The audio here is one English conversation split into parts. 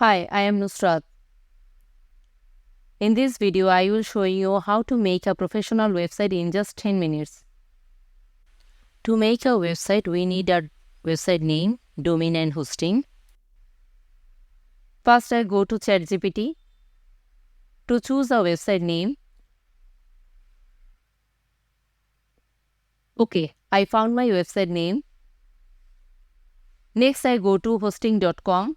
Hi, I am Nusrat. In this video, I will show you how to make a professional website in just 10 minutes. To make a website, we need a website name, domain and hosting. First, I go to ChatGPT to choose a website name. Okay, I found my website name. Next, I go to hosting.com.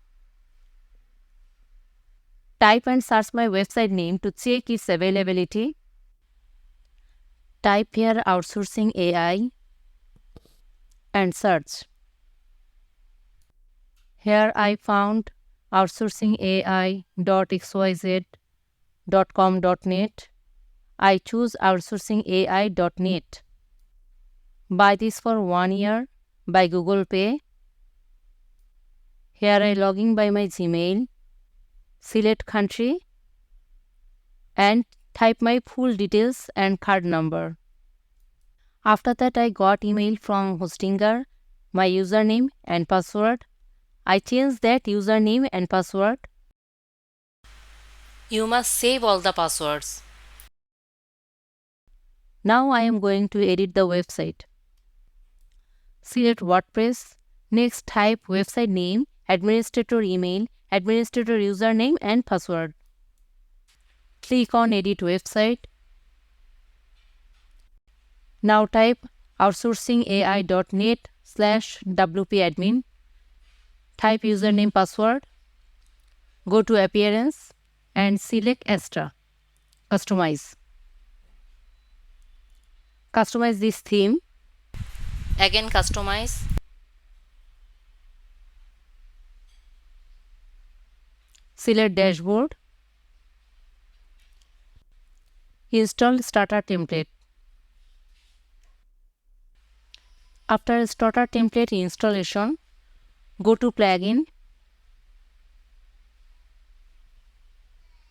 Type and search my website name to check its availability. Type here outsourcing AI and search. Here I found outsourcingaibynusrat.com.net. I choose outsourcingai.net. Buy this for 1 year by Google Pay. Here I log in by my Gmail. Select country and type my full details and card number. After that, I got email from Hostinger, my username and password. I changed that username and password. You must save all the passwords. Now I am going to edit the website. Select WordPress. Next, type website name, administrator email, administrator username and password. Click on Edit Website. Now type outsourcingai.net/wp-admin. Type username, password. Go to Appearance and select Extra. Customize. Customize this theme. Again customize. Select Dashboard. Install Starter Template. After Starter Template installation, go to Plugin,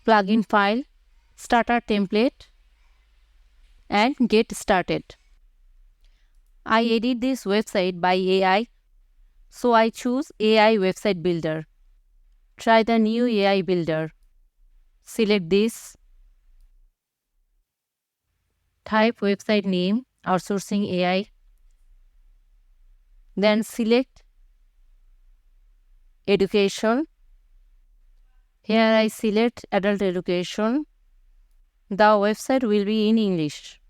Plugin File, Starter Template and Get Started. I edit this website by AI, so I choose AI Website Builder. Try the new AI Builder. Select this. Type website name, outsourcing AI. Then select Education. Here I select Adult Education. The website will be in English.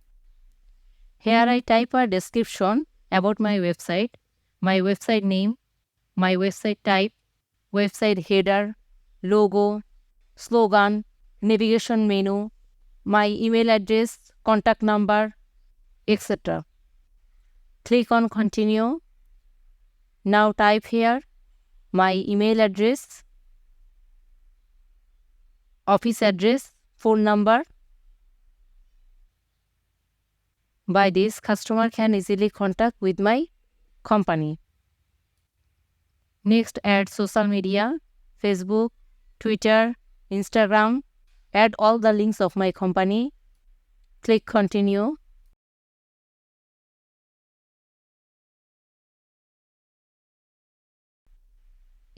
Here I type a description about my website name, my website type, website header, logo, slogan, navigation menu, my email address, contact number, etc. Click on Continue. Now type here my email address, office address, phone number. By this, customer can easily contact with my company. Next, add social media, Facebook, Twitter, Instagram. Add all the links of my company. Click Continue.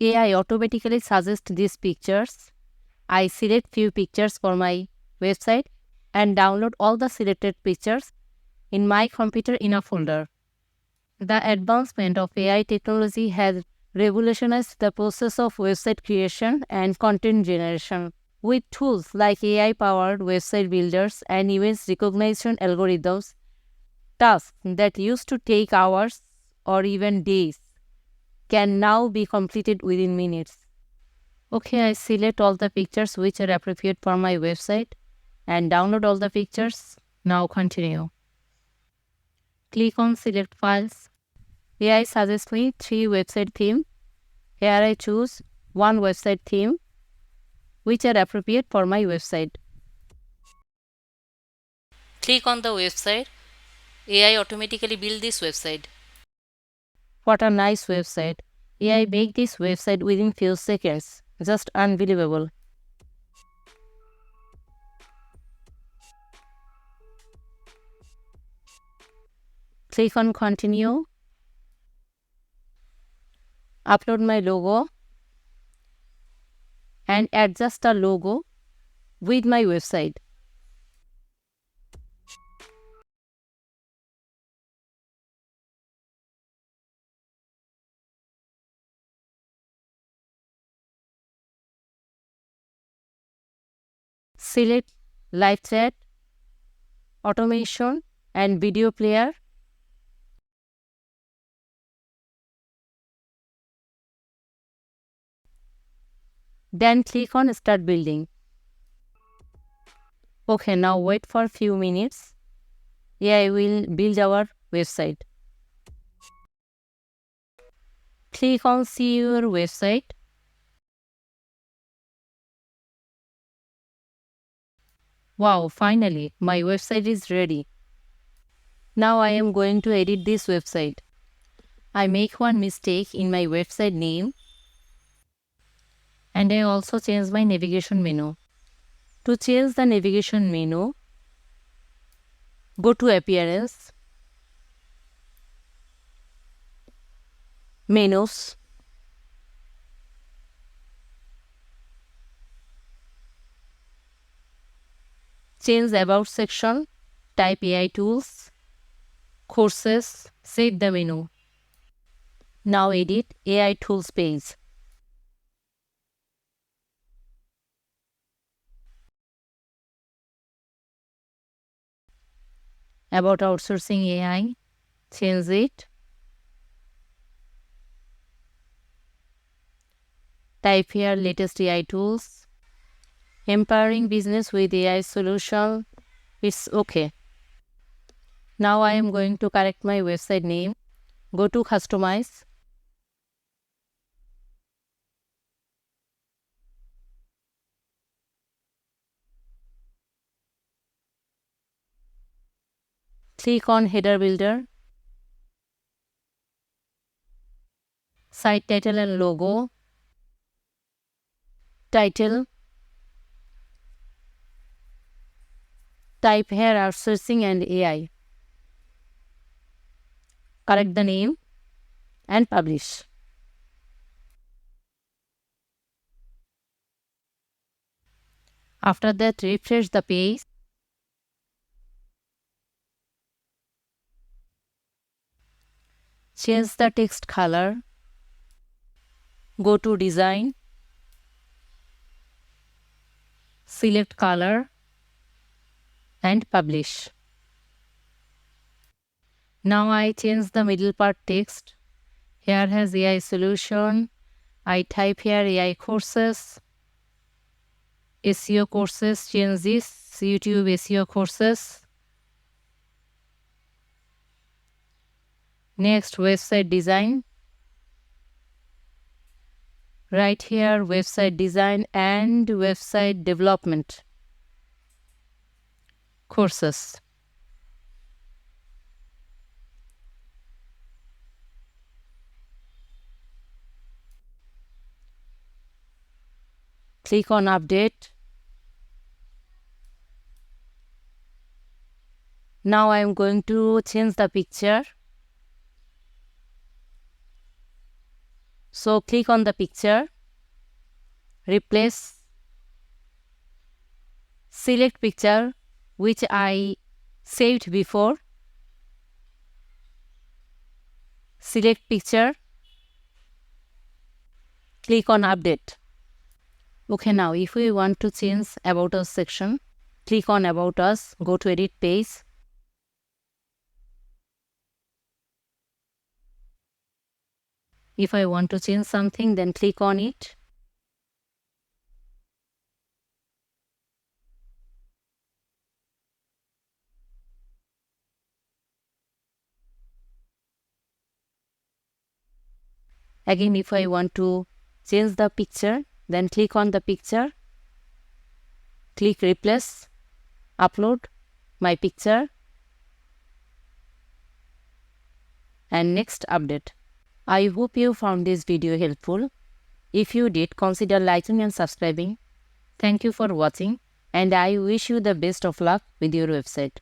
AI automatically suggests these pictures. I select few pictures for my website and download all the selected pictures in my computer in a folder. The advancement of AI technology has revolutionized the process of website creation and content generation. With tools like AI-powered website builders and image recognition algorithms, tasks that used to take hours or even days can now be completed within minutes. Okay, I select all the pictures which are appropriate for my website and download all the pictures. Now continue. Click on Select Files. AI suggests me 3 website themes. Here I choose one website theme which are appropriate for my website. Click on the website. AI automatically build this website. What a nice website. AI make this website within few seconds. Just unbelievable. Click on Continue. Upload my logo. and adjust a logo with my website. Select live chat, automation and video player. Then click on start building. Okay, now wait for a few minutes. AI will build our website. Click on see your website. Wow, finally, my website is ready. Now I am going to edit this website. I make one mistake in my website name and I also change my navigation menu. To change the navigation menu, go to Appearance, Menus, change About section, type AI Tools, Courses, save the menu. Now edit AI Tools page. About outsourcing AI, change it. Type here latest AI tools. Empowering business with AI solution. It's okay. Now I am going to correct my website name. Go to Customize. Click on Header Builder. Site title and logo. Title. Type here outsourcing and AI. Correct the name and publish. After that, refresh the page. Change the text color. Go to Design. Select color and publish. Now I change the middle part text. Here has AI solution. I type here AI courses. SEO courses, change this. YouTube SEO courses. Next, website design. Right here, website design and website development courses. Click on update. Now I am going to change the picture. So click on the picture. Replace. Select picture which I saved before. Select picture. Click on update. Okay, now if we want to change About Us section, click on About Us, go to Edit Page. If I want to change something, then click on it. Again, if I want to change the picture, then click on the picture. Click Replace, Upload my picture, and next Update. I hope you found this video helpful. If you did, consider liking and subscribing. Thank you for watching, and I wish you the best of luck with your website.